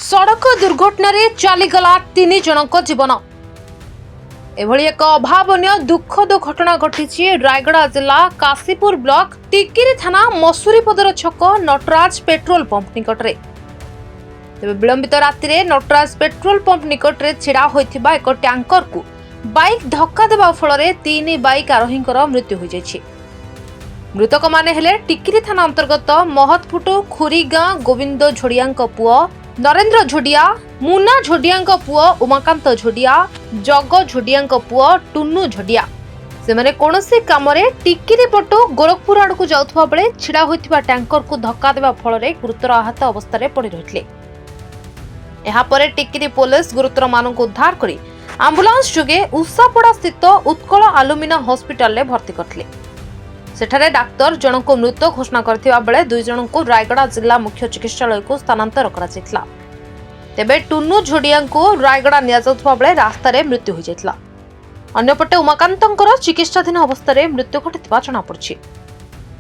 सड़क दुर्घटन चलीगला 3 जनक जीवन। एभली एक अभावनीय दुखद घटना घटी रायगड़ा जिला काशीपुर ब्लॉक टिकिरी थाना मसूरीपदर छक नटराज पेट्रोल पंप निकट में। तेज विलंबित राति में नटराज पेट्रोल पंप निकट में छिड़ा होइथिबा एक टैंकर को बाइक धक्का देबा फल 3 बाइक आरोही मृत्यु हो जाइछि। मृतक माने हेले टिकिरी थाना अंतर्गत महतफुटु खुरी गाँ गोविंद झोड़िया पुओ नरेंद्र झोड़िया, मुना झोड़िया पुओ उमाकांत झोड़िया, जग झोड़िया पुओ टुन्नू झोड़िया। सेमाने कोनोसी कामरे टिकिरी पटु गोरखपुर आड़कू जाउथबा बेले छिड़ा होइथिबा टैंकर को धक्का देबा फल गुरुतर आहत अवस्था रे पड़ी रहितले। एहा परे टिकिरी पुलिस गुरुतर मानक उद्धार करी एम्बुलेंस जोगे उसापड़ा स्थित उत्कल आलुमिना हॉस्पिटल रे भर्ती करथिले। सेठारे डाक्तर जनक मृत घोषणा करथिबा बेले 2 जनक रायगड़ा जिला मुख्य चिकित्सालय को स्थानांतर करा जायतला। तेबे टुन्नू झोड़िया को रायगड़ा निया जाउथबा बेले रास्ता रे मृत्यु हो जायतला। अन्यपटे उमाकांतंकर चिकित्साधीन अवस्था रे मृत्यु घटितबा जणा पड़छि।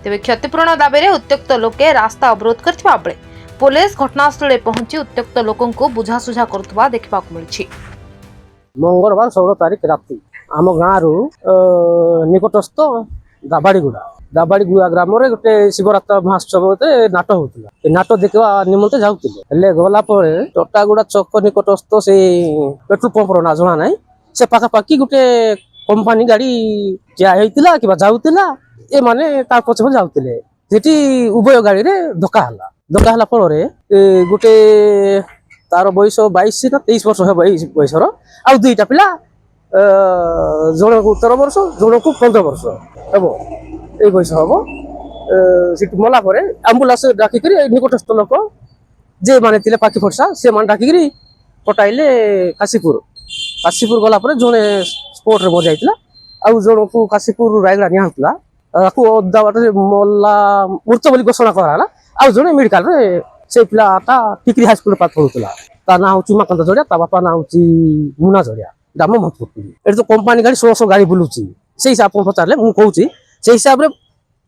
तेबे क्षतिपूरण दाबी रे उत्त्यक्त लोके रास्ता अवरोध करथिबा बेले पुलिस घटनास्थल पहुंची उत्त्यक्त लोकन को बुझासुझा करथबा देखबा को मिलछि। मंगलवार 16 तारीख राति आम गाँव रु निकटस्थ दाबाड़ीगुड़ा ग्राम गोटे शिवरात्र महोत्सव नाट होता नाट देखा निमंते जाऊे गला टटागुड़ा चक निकटस्थ से पेट्रोल पंपर ना जना ना से पाखापाखि गोटे कंपानी गाड़ी ठिया होता कि जाऊला ए माने पछे जाते उभय गाड़ी धक्का फल गोटे तार बयस 22 ना 23 वर्ष हे बयसर आ 2टा पिला जन को 13 वर्ष जन को 15 वर्ष हम ये बयस हम मला आम्बुलांस डाकिक निकटस्थ लोक जे माने पाखी फर्सा से मान डाकिक पटाइले काशीपुर गलापर जड़े स्पोर्ट रे मर आउ जन को काशीपुर रायगड़ा निहला अदा बाट मला मृत बोली घोषणा कराला आउ जड़े मेडिकल से पिलाटा टिकरी हाईस्कूल पाठ पढ़ुला ता ना हूँ उमाकांत झोड़िया ता बापा ना हूँ मुना झोड़िया ग्राम महत्वपूर्ण ये तो कंपानी गाड़ी 1600 गाड़ी बुलूची से हिसाब को पचारे मुझे कहूँ से हिसाब से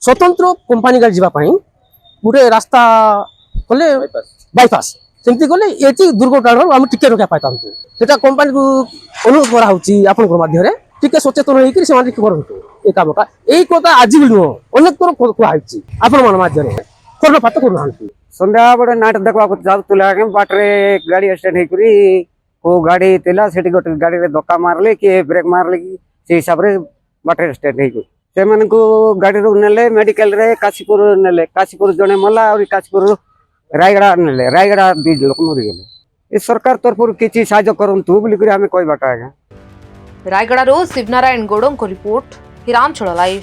स्वतंत्र कंपानी गाड़ी जावाई गोटे रास्ता कले बाईपास सेमती कले ये दुर्घटना आम टिके रखा पाई था कंपानी को अनुरोध कराऊँ टिके सचेतन होकर करूँ ये कमटा यही कथा आज भी नुह अनेक थर कहुई आपण कर्णपात करूना संध्या बड़े नाट देखा जाऊला बाटे गाड़ी एक्सीडेंट हो गाड़ी थिला से गोटे गाड़ी रे धक्का मारले कि ब्रेक मारले कि से हिसाब से बाटे एक्सीडेंट हो गाड़ी रू नेले मेडिकल रे काशीपुर नेले काशीपुर जड़े मला और काशीपुर रायगड़ा नेले रायगड़ा 2 लोक मरीगले ये सरकार तरफ किसी साहाय्य करंतु बोलिक आम कहबाटा। रायगड़ा शिवनारायण गौड़ को रिपोर्ट हिरांचल लाइव।